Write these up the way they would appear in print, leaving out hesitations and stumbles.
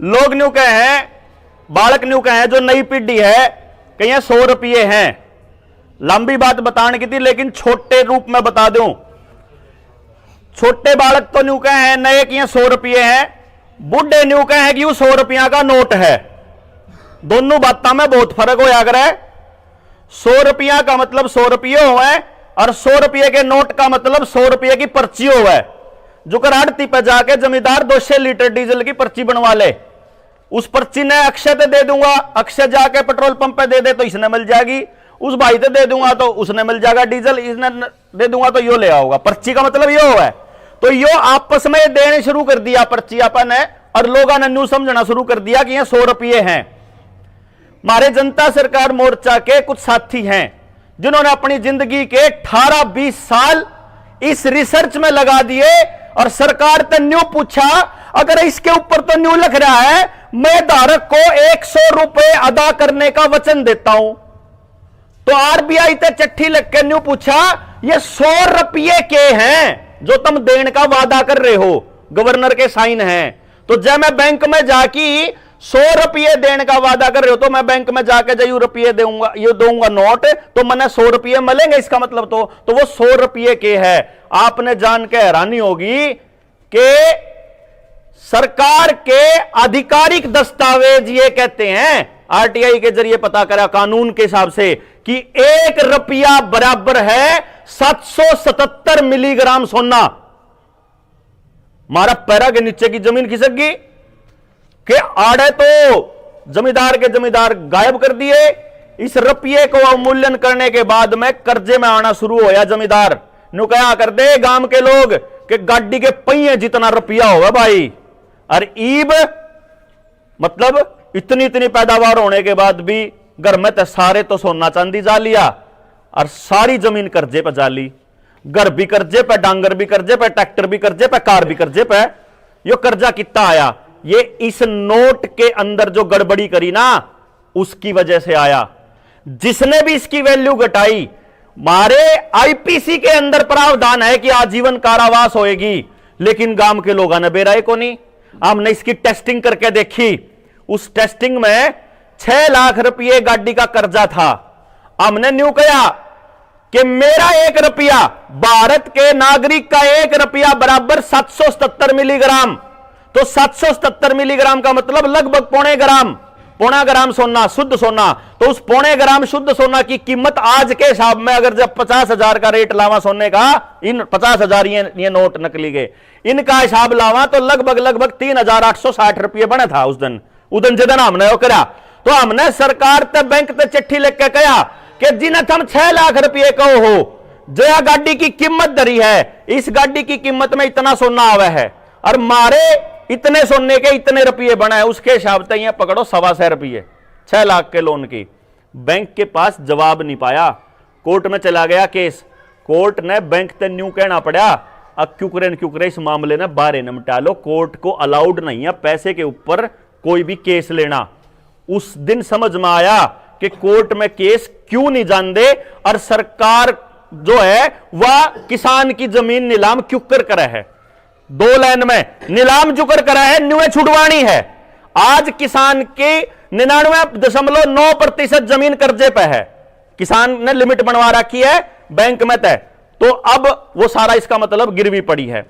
लोग न्यू कहे हैं, बालक न्यू कहे हैं, जो नई पीढ़ी है कहीं 100 रुपये हैं। लंबी बात बताने की थी लेकिन छोटे रूप में बता दूं। छोटे बालक तो न्यू कहे हैं नए की 100 रुपये हैं, बूढ़े न्यू कहे हैं कि 100 रुपया का नोट है। दोनों बातों में बहुत फर्क हो अगर 100 रुपया का मतलब 100 रुपये हो और 100 रुपये के नोट का मतलब 100 रुपये की पर्ची हो। जो कर आड़ती पे जाके जमींदार 200 लीटर डीजल की पर्ची बनवा ले, उस पर्ची ने अक्षय ते दे दूंगा, अक्षय जाके पेट्रोल पंप पे दे दे तो इसने मिल जाएगी, उस भाई से दे दूंगा तो उसने मिल जाएगा डीजल, इसने दे दूंगा तो यो ले आओगा। पर्ची का मतलब यो है। तो यो आपस में देने शुरू कर दिया पर्ची अपन है, और लोगों ने न्यू समझना शुरू कर दिया कि ये 100 रुपये हैं। हमारे जनता सरकार मोर्चा के कुछ साथी हैं जिन्होंने अपनी जिंदगी के 18-20 साल इस रिसर्च में लगा दिए, और सरकार ने न्यू पूछा अगर इसके ऊपर तो न्यू लिख रहा है मैं धारक को 100 रुपए अदा करने का वचन देता हूं, तो आरबीआई ते चिट्ठी लिख के न्यू पूछा ये 100 रुपये के हैं जो तुम देने का वादा कर रहे हो, गवर्नर के साइन हैं। तो जब मैं बैंक में जाके 100 रुपये देने का वादा कर रहे हो तो मैं बैंक में जाके जो रुपये दूंगा, ये दूंगा नोट, तो मैंने 100 रुपये मिलेंगे इसका मतलब तो वो 100 रुपये के है। आपने जान के हैरानी होगी कि सरकार के आधिकारिक दस्तावेज ये कहते हैं, आरटीआई के जरिए पता करा कानून के हिसाब से, कि 1 रुपया बराबर है 777 मिलीग्राम सोना। मारा पैरा के नीचे की जमीन खिसक गई कि आड़े तो जमींदार के जमींदार गायब कर दिए। इस रुपये को अवमूल्यन करने के बाद में कर्जे में आना शुरू होया जमींदार। नु क्या कर दे गांव के लोग कि गाड़ी के पहिए जितना रुपया होगा भाई, और ईब मतलब इतनी इतनी पैदावार होने के बाद भी घर में तो सारे तो सोना चांदी जा लिया और सारी जमीन कर्जे पे जा ली। घर भी कर्जे पे, डांगर भी कर्जे पे, ट्रैक्टर भी कर्जे पे, कार भी कर्जे पे। यो कर्जा कितना आया? ये इस नोट के अंदर जो गड़बड़ी करी ना उसकी वजह से आया। जिसने भी इसकी वैल्यू घटाई, मारे आईपीसी के अंदर प्रावधान है कि आजीवन कारावास होएगी, लेकिन गांव के लोगों ने बेराए को नहीं। हमने इसकी टेस्टिंग करके देखी, उस टेस्टिंग में 6 लाख रुपये गाड़ी का कर्जा था। हमने न्यू कहा कि मेरा 1 रुपया, भारत के नागरिक का 1 रुपया बराबर 777 मिलीग्राम, तो 777 मिलीग्राम का मतलब लगभग पौना ग्राम सोना, शुद्ध सोना। तो उस पौने ग्राम शुद्ध सोना की कीमत आज के हिसाब में अगर जब 50,000 का रेट लावा सोने का, इन 50,000 ये नोट नकली के, इनका हिसाब लावा तो लगभग 3,860 रुपये बने था उस दिन जिदन हमने वो करा। तो हमने सरकार ते बैंक ते चिट्ठी लिख के कहा कि जिन्हें तुम 6 लाख रुपये कहो हो, जो गाड़ी की कीमत धरी है, इस गाड़ी की कीमत में इतना सोना आवे है और मारे इतने सोने के इतने रुपये बना है, उसके हिसाब से यह पकड़ो 1.25 रुपये 6 लाख के लोन की। बैंक के पास जवाब नहीं पाया, कोर्ट में चला गया केस। कोर्ट ने बैंक ते न्यू कहना पड़ा अब क्यों करे इस मामले ने बारे निपटा लो, कोर्ट को अलाउड नहीं है पैसे के ऊपर कोई भी केस लेना। उस दिन समझ में आया कि कोर्ट में केस क्यों नहीं जान दे, और सरकार जो है वह किसान की जमीन नीलाम क्यों कर करे है। 2 लाइन में नीलाम जुकर करा है, न्यूए छुड़वानी है। आज किसान की 99.9% जमीन कर्जे पे है, किसान ने लिमिट बनवा रखी है बैंक में तय, तो अब वो सारा इसका मतलब गिरवी पड़ी है।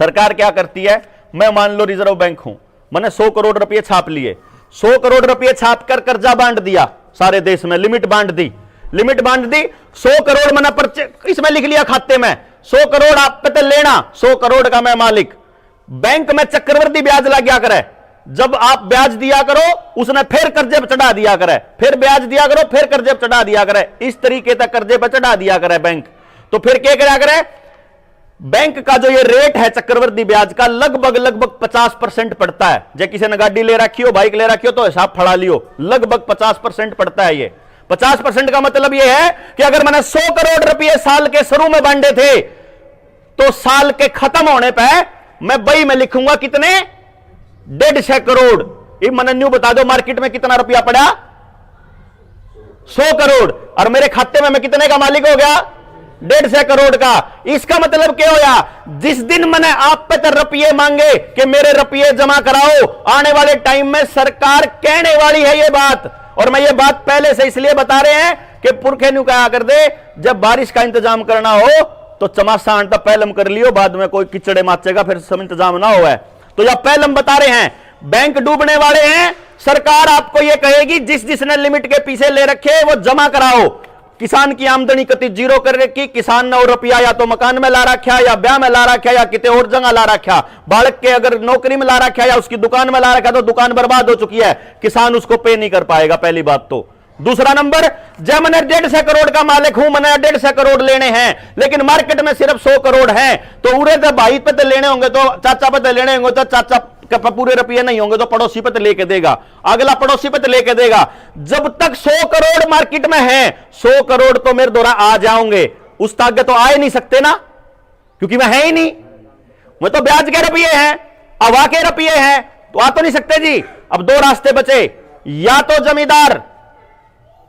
सरकार क्या करती है, मैं मान लो रिजर्व बैंक हूं, मैंने 100 करोड़ रुपए छाप लिए, 100 करोड़ रुपए छाप कर कर्जा बांट दिया सारे देश में, लिमिट बांट दी 100 करोड़ मैंने इसमें लिख लिया खाते में, 100 करोड़ आप पे तो लेना, 100 करोड़ का मैं मालिक। बैंक में चक्रवृद्धि ब्याज लग गया करे, जब आप ब्याज दिया करो उसने फिर कर्जे पर चढ़ा दिया करे, फिर ब्याज दिया करो फिर कर्जे पर चढ़ा दिया करे, इस तरीके तक कर्जे पर चढ़ा दिया करे बैंक। तो फिर क्या करा करे, बैंक का जो ये रेट है चक्रवृद्धि ब्याज का लगभग 50% पड़ता है। जब किसी ने गाड़ी ले रखी हो, बाइक ले रखी हो तो हिसाब फड़ा लियो, लगभग 50% पड़ता है। ये 50% का मतलब ये है कि अगर मैंने 100 करोड़ रुपए साल के शुरू में बांटे थे तो साल के खत्म होने पर मैं बई में लिखूंगा कितने, 150 करोड़। ये मैंने न्यू बता दो मार्केट में कितना रुपया पड़ा, 100 करोड़, और मेरे खाते में मैं कितने का मालिक हो गया, 150 करोड़ का। इसका मतलब क्या होया, जिस दिन मैंने आप पे तो रुपये मांगे कि मेरे रुपये जमा कराओ, आने वाले टाइम में सरकार कहने वाली है ये बात। और मैं ये बात पहले से इसलिए बता रहे हैं कि पुरखे नु कहा कर दे, जब बारिश का इंतजाम करना हो तो चमासा आंटा पहलम कर लियो, बाद में कोई किचड़े माचेगा फिर सब इंतजाम ना हो। तो यह पहलम बता रहे हैं, बैंक डूबने वाले हैं, सरकार आपको यह कहेगी जिस जिसने लिमिट के पीछे ले रखे वो जमा कराओ। किसान की आमदनी कति जीरो कर रखी, किसान ने और रुपया या तो मकान में ला रखा, या ब्याह में ला रखा, या कितने और जगह ला रखा, बालक के अगर नौकरी में ला रखा या उसकी दुकान में ला रखा तो दुकान बर्बाद हो चुकी है, किसान उसको पे नहीं कर पाएगा, पहली बात। तो दूसरा नंबर, जब मैंने 150 करोड़ का मालिक हूं, मैंने 150 करोड़ लेने हैं, लेकिन मार्केट में सिर्फ 100 करोड़ हैं, तो उरे तो भाई पे तो लेने होंगे, तो चाचा पे तो लेने होंगे, तो चाचा के पूरे रुपये नहीं होंगे तो पड़ोसी पे तो लेके देगा, अगला पड़ोसी पे तो लेके देगा। जब तक 100 करोड़ मार्केट में है, 100 करोड़ तो मेरे द्वारा आ जाओगे, उस आगे तो आ ही नहीं सकते ना, क्योंकि मैं है ही नहीं, मैं तो ब्याज के रुपये हैं, हवा के रुपये हैं, तो आ तो नहीं सकते जी। अब दो रास्ते बचे, या तो जमींदार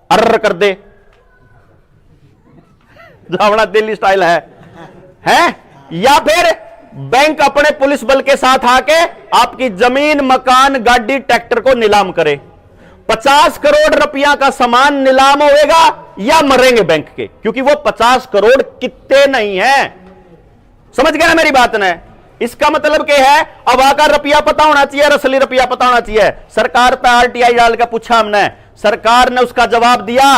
अर्र कर दे, जो अपना दिल्ली स्टाइल है, या फिर बैंक अपने पुलिस बल के साथ आके आपकी जमीन, मकान, गाड़ी, ट्रैक्टर को नीलाम करे। 50 करोड़ रुपया का सामान नीलाम होएगा या मरेंगे बैंक के, क्योंकि वो 50 करोड़ कितने नहीं है। समझ गए ना मेरी बात ने? इसका मतलब क्या है, अब आकर रुपया पता होना चाहिए, असली रुपया पता होना चाहिए। सरकार पे आरटीआई डाल के पूछा हमने, सरकार ने उसका जवाब दिया।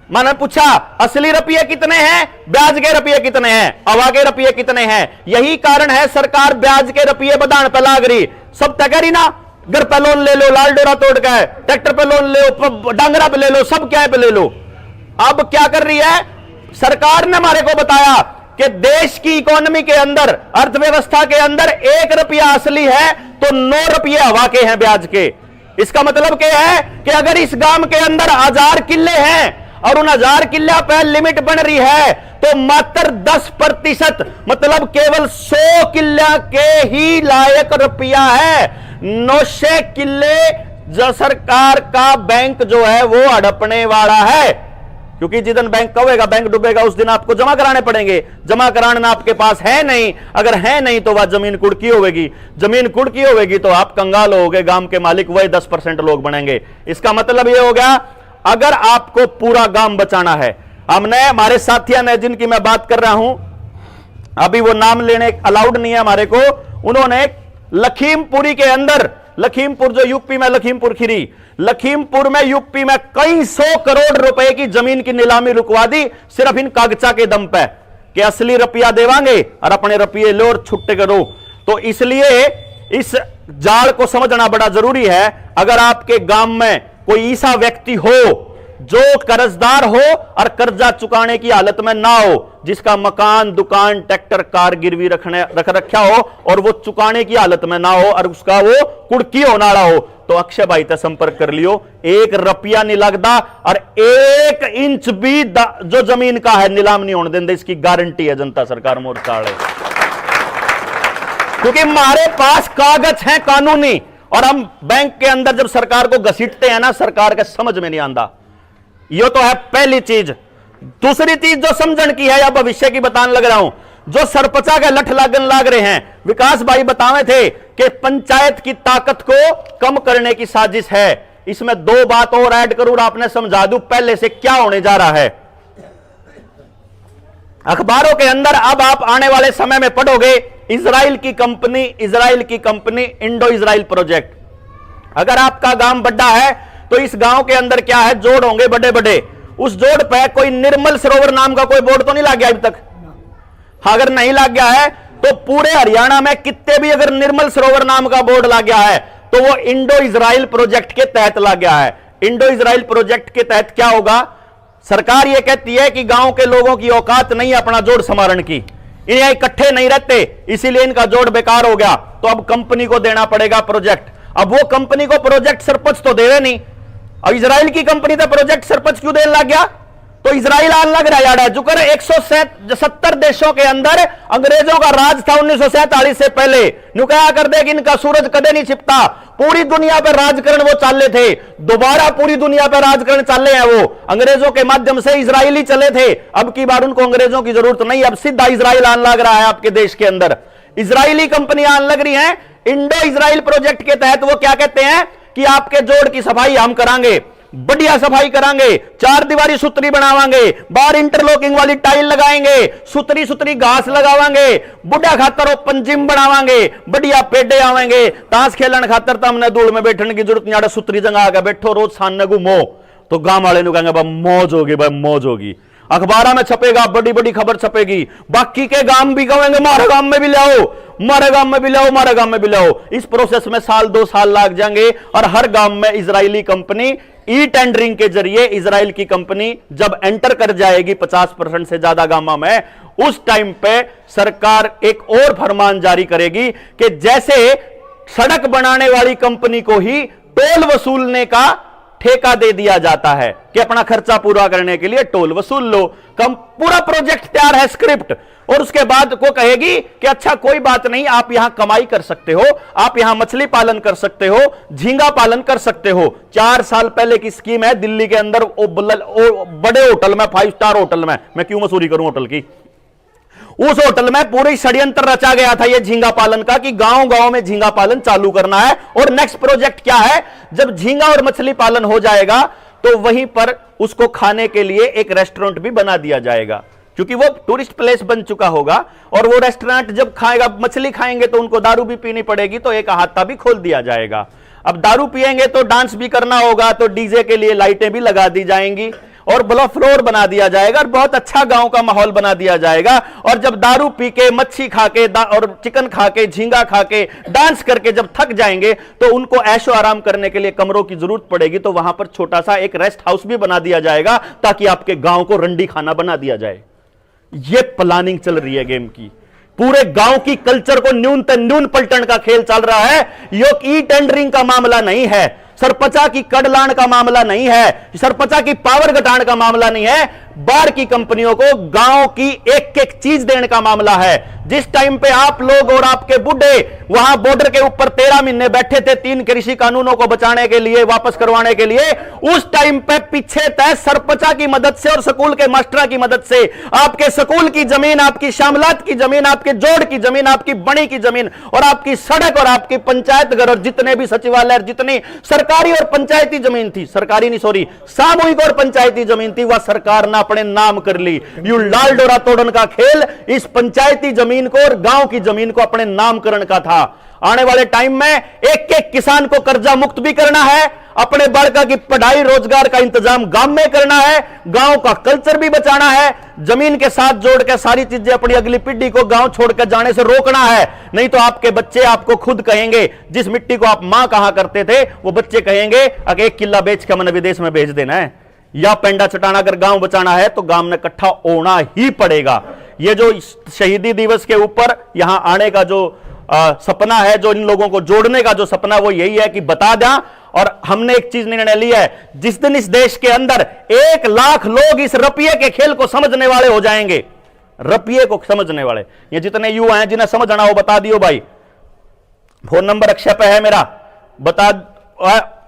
मैंने पूछा असली रुपये कितने हैं, ब्याज के रुपये कितने हैं, हवा के रुपये कितने हैं। यही कारण है सरकार ब्याज के रुपये बधान पे लाग रही। सब तय करी ना, घर पे लोन ले लो, लाल डोरा तोड़ के, ट्रैक्टर पे लोन ले लो, डांगरा पे ले लो, सब क्या पे ले लो। अब क्या कर रही है सरकार ने हमारे को बताया कि देश की इकोनॉमी के अंदर, अर्थव्यवस्था के अंदर 1 रुपया असली है तो 9 रुपये हवा के हैं ब्याज के। इसका मतलब क्या है कि अगर इस गांव के अंदर 1000 किले हैं और उन 1000 किले पर लिमिट बन रही है, तो मात्र 10%, मतलब केवल 100 किले के ही लायक रुपया है। 900 किले जो सरकार का बैंक जो है वो हड़पने वाला है, क्योंकि जिस दिन बैंक कहेगा बैंक डूबेगा उस दिन आपको जमा कराने पड़ेंगे। जमा कराना आपके पास है नहीं, अगर है नहीं तो वह जमीन कुड़की होगी, जमीन कुड़की होगी तो आप कंगाल होगे, गांव के मालिक वही 10% लोग बनेंगे। इसका मतलब यह हो गया, अगर आपको पूरा गांव बचाना है, हमने हमारे साथियों ने जिनकी मैं बात कर रहा हूं, अभी वो नाम लेने अलाउड नहीं है हमारे को, उन्होंने लखीमपुरी के अंदर, लखीमपुर जो यूपी में लखीमपुर खीरी, लखीमपुर में यूपी में कई 100 करोड़ रुपए की जमीन की नीलामी रुकवा दी, सिर्फ इन कागजा के दम पे कि असली रुपया देवांगे और अपने रुपये लो और छुट्टे करो। तो इसलिए इस जाल को समझना बड़ा जरूरी है। अगर आपके गांव में कोई ऐसा व्यक्ति हो जो कर्जदार हो और कर्जा चुकाने की हालत में ना हो, जिसका मकान, दुकान, ट्रैक्टर, कार गिरवी रख रखा हो और वो चुकाने की हालत में ना हो और उसका वो कुड़की होना हो, तो अक्षय भाई से संपर्क कर लियो। 1 रुपया नहीं लगता और 1 इंच भी जो जमीन का है नीलाम नहीं होने देंगे, इसकी गारंटी है जनता सरकार मोर्चा वाले। क्योंकि हमारे पास कागज हैं कानूनी, और हम बैंक के अंदर जब सरकार को घसीटते हैं ना, सरकार के समझ में नहीं आता। ये तो है पहली चीज। दूसरी चीज जो समझण की है या भविष्य की बताने लग रहा हूं, जो सरपंचा के लठ लागन लाग रहे हैं, विकास भाई बतावे थे कि पंचायत की ताकत को कम करने की साजिश है। इसमें 2 बात और ऐड करूं और आपने समझा दूं पहले से क्या होने जा रहा है। अखबारों के अंदर अब आप आने वाले समय में पढ़ोगे, इजराइल की कंपनी इंडो इजराइल प्रोजेक्ट। अगर आपका गांव बड़ा है तो इस गांव के अंदर क्या है, जोड़ होंगे बड़े बड़े। उस जोड़ पे कोई निर्मल सरोवर नाम का कोई बोर्ड तो नहीं लग गया अभी तक? अगर नहीं लग गया है तो पूरे हरियाणा में कितने भी अगर निर्मल सरोवर नाम का बोर्ड लग गया है तो वो इंडो इजराइल प्रोजेक्ट के तहत लग गया है। इंडो इजराइल प्रोजेक्ट के तहत क्या होगा, सरकार ये कहती है कि गांव के लोगों की औकात नहीं है अपना जोड़ संवारण की, इन्हें इकट्ठे नहीं रहते, इसीलिए इनका जोड़ बेकार हो गया, तो अब कंपनी को देना पड़ेगा प्रोजेक्ट। अब वो कंपनी को प्रोजेक्ट सरपंच तो देवे नहीं, अब इजराइल की कंपनी तो प्रोजेक्ट सरपंच क्यों देने लग गया? तो इजराइल आने लग रहा है जो कर 170 देशों के अंदर अंग्रेजों का राज था 1947 से पहले। न्यू कहा कर दे कि इनका सूरज कदे नहीं छिपता, पूरी दुनिया पर राजकरण वो चाले थे, दोबारा पूरी दुनिया पर राजकरण चाले हैं। वो अंग्रेजों के माध्यम से इजरायली चले थे, अब की बार उनको अंग्रेजों की जरूरत नहीं, अब सीधा इजराइल आने लग रहा है आपके देश के अंदर। इजरायली कंपनियां आने लग रही हैं। इंडो इजराइल प्रोजेक्ट के तहत वो क्या कहते हैं कि आपके जोड़ की सफाई हम करांगे, बढ़िया सफाई करांगे, 4 दीवारी सुतरी बनावांगे, बाहर इंटरलॉकिंग वाली टाइल लगाएंगे, सुतरी सुतरी घास लगावांगे, बुढ़ा खातर ओपन जिम बनावांगे, बढ़िया पेडे आवेंगे, ताश खेलन खातर तो हमने धूल में बैठने की जरूरत नहीं, सुतरी जगह आके बैठो, रोज सामने घूमो। तो गांव वाले ने कहेंगे भाई मौज होगी, भाई मौज होगी, अखबारों में छपेगा, बड़ी बड़ी खबर छपेगी, बाकी के गांव भी कहेंगे मारे गांव में भी लाओ, मारे गांव में भी लाओ, मारे गांव में भी लाओ। इस प्रोसेस में साल 2 साल लग जाएंगे और हर गांव में इजरायली कंपनी ई टेंडरिंग के जरिए इजराइल की कंपनी जब एंटर कर जाएगी 50% से ज्यादा गांव में, उस टाइम पे सरकार एक और फरमान जारी करेगी कि जैसे सड़क बनाने वाली कंपनी को ही टोल वसूलने का ठेका दे दिया जाता है कि अपना खर्चा पूरा करने के लिए टोल वसूल लो, कम पूरा प्रोजेक्ट तैयार है, स्क्रिप्ट, और उसके बाद को कहेगी कि अच्छा कोई बात नहीं, आप यहां कमाई कर सकते हो, आप यहां मछली पालन कर सकते हो, झींगा पालन कर सकते हो। 4 साल पहले की स्कीम है दिल्ली के अंदर, बड़े होटल में, 5 स्टार होटल में, मैं क्यों मसूरी करूं होटल की, उस होटल में पूरी षड्यंत्र रचा गया था ये झींगा पालन का कि गांव गांव में झींगा पालन चालू करना है। और नेक्स्ट प्रोजेक्ट क्या है, जब झींगा और मछली पालन हो जाएगा तो वहीं पर उसको खाने के लिए एक रेस्टोरेंट भी बना दिया जाएगा, क्योंकि वो टूरिस्ट प्लेस बन चुका होगा। और वो रेस्टोरेंट जब खाएगा, मछली खाएंगे तो उनको दारू भी पीनी पड़ेगी, तो एक अहाता भी खोल दिया जाएगा। अब दारू पिएंगे तो डांस भी करना होगा, तो डीजे के लिए लाइटें भी लगा दी जाएंगी और बड़ा फ्लोर बना दिया जाएगा और बहुत अच्छा गांव का माहौल बना दिया जाएगा। और जब दारू पी के, मच्छी खा के और चिकन खा के, झींगा खा के, डांस करके जब थक जाएंगे तो उनको ऐशो आराम करने के लिए कमरों की जरूरत पड़ेगी, तो वहां पर छोटा सा एक रेस्ट हाउस भी बना दिया जाएगा ताकि आपके गांव को रंडी खाना बना दिया जाए। यह प्लानिंग चल रही है गेम की, पूरे गांव की कल्चर को न्यून न्यून पलटन का खेल चल रहा है। यो ई टेंडरिंग का मामला नहीं है, सरपंचा की कड़लाण का मामला नहीं है, सरपंचा की पावर घटाने का मामला नहीं है, बाहर की कंपनियों को गांव की एक एक चीज देने का मामला है। जिस टाइम पे आप लोग और आपके बुढ़े वहां बॉर्डर के ऊपर 13 महीने बैठे थे 3 कृषि कानूनों को बचाने के लिए, वापस करवाने के लिए, उस टाइम पे पीछे तय सरपंचा की मदद से और स्कूल के मास्टरा की मदद से आपके स्कूल की जमीन, आपकी शामलात की जमीन, आपके जोड़ की जमीन, आपकी बणी की जमीन और आपकी सड़क और आपकी पंचायत घर और जितने भी सचिवालय, जितनी सरकारी और पंचायती जमीन थी, सरकारी नहीं सॉरी सामूहिक और पंचायती जमीन थी, वह सरकार ने अपने नाम कर ली। यू लाल डोरा तोड़न का खेल इस पंचायती जमीन को और गांव की जमीन को अपने नामकरण का था। आने वाले टाइम में एक एक किसान को कर्जा मुक्त भी करना है, अपने बालका की पढ़ाई रोजगार का इंतजाम गांव में करना है, गांव का कल्चर भी बचाना है, जमीन के साथ जोड़ के सारी चीजें अपनी अगली पीढ़ी को गांव छोड़कर जाने से रोकना है। नहीं तो आपके बच्चे आपको खुद कहेंगे, जिस मिट्टी को आप मां कहा करते थे वो बच्चे कहेंगे अगर 1 किला बेच के मैंने विदेश में भेज देना है या पेंडा चटाना, अगर गांव बचाना है तो गांव में इकट्ठा होना ही पड़ेगा। ये जो शहीदी दिवस के ऊपर यहां आने का जो सपना है, जो इन लोगों को जोड़ने का जो सपना, वो यही है कि बता दें। और हमने एक चीज निर्णय लिया है, जिस दिन इस देश के अंदर 1 लाख लोग इस रुपये के खेल को समझने वाले हो जाएंगे, रुपये को समझने वाले, ये जितने युवा हैं जिन्हें समझना हो बता दियो भाई, फोन नंबर अक्षय पे है मेरा, बता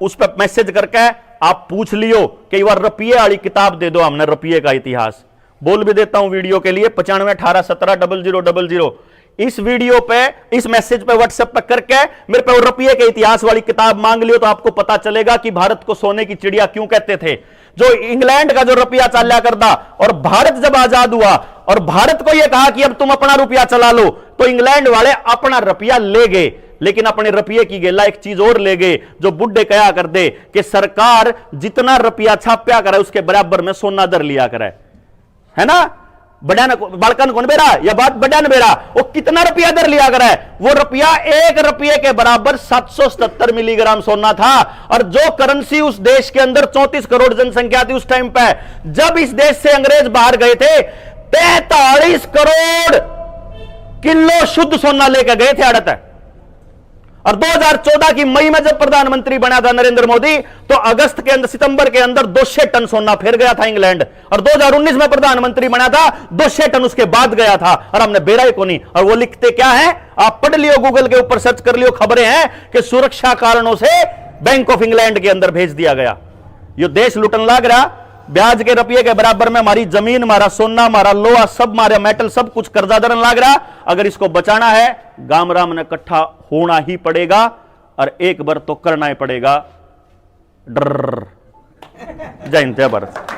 उस पर मैसेज करके आप पूछ लियो कि वह रुपये वाली किताब दे दो, हमने रुपये का इतिहास बोल भी देता हूं वीडियो के लिए 95 18 17 0000। इस वीडियो पे, इस मैसेज पे व्हाट्सएप पे करके मेरे पे रुपये के इतिहास वाली किताब मांग लियो तो आपको पता चलेगा कि भारत को सोने की चिड़िया क्यों कहते थे। जो इंग्लैंड का जो रुपया चला करता और भारत जब आजाद हुआ और भारत को यह कहा कि अब तुम अपना रुपया चला लो, तो इंग्लैंड वाले अपना रुपया ले गए, लेकिन अपने रुपये की गेला एक चीज और ले गए, जो बुड्ढे कहा कर दे कि सरकार जितना रुपया छाप्या करे उसके बराबर में सोना दर लिया करे, है ना, बड़ान बालकन कौन बेरा या बात बड़ान बेरा, वो कितना रुपया दर लिया करे, वो रुपया 1 रुपये के बराबर 777 मिलीग्राम सोना था। और जो करेंसी उस देश के अंदर 34 करोड़ जनसंख्या थी उस टाइम पे, जब इस देश से अंग्रेज बाहर गए थे 43 करोड़ किलो शुद्ध सोना लेकर गए थे अड़त। और 2014 की मई में जब प्रधानमंत्री बना था नरेंद्र मोदी, तो अगस्त के अंदर, सितंबर के अंदर 200 टन सोना फिर गया था इंग्लैंड। और 2019 में प्रधानमंत्री बना था, 200 टन उसके बाद गया था, और हमने बेरा ही को नहीं। और वो लिखते क्या है, आप पढ़ लियो, गूगल के ऊपर सर्च कर लियो, खबरें हैं कि सुरक्षा कारणों से बैंक ऑफ इंग्लैंड के अंदर भेज दिया गया। ये देश लुटन लाग रहा, ब्याज के रुपये के बराबर में हमारी जमीन, हमारा सोना, हमारा लोहा, सब हमारे मेटल, सब कुछ कर्जा दरन लाग रहा। अगर इसको बचाना है, गाम राम ने इकट्ठा होना ही पड़ेगा, और एक बार तो करना ही पड़ेगा। डर। जय हिंद, जय भारत।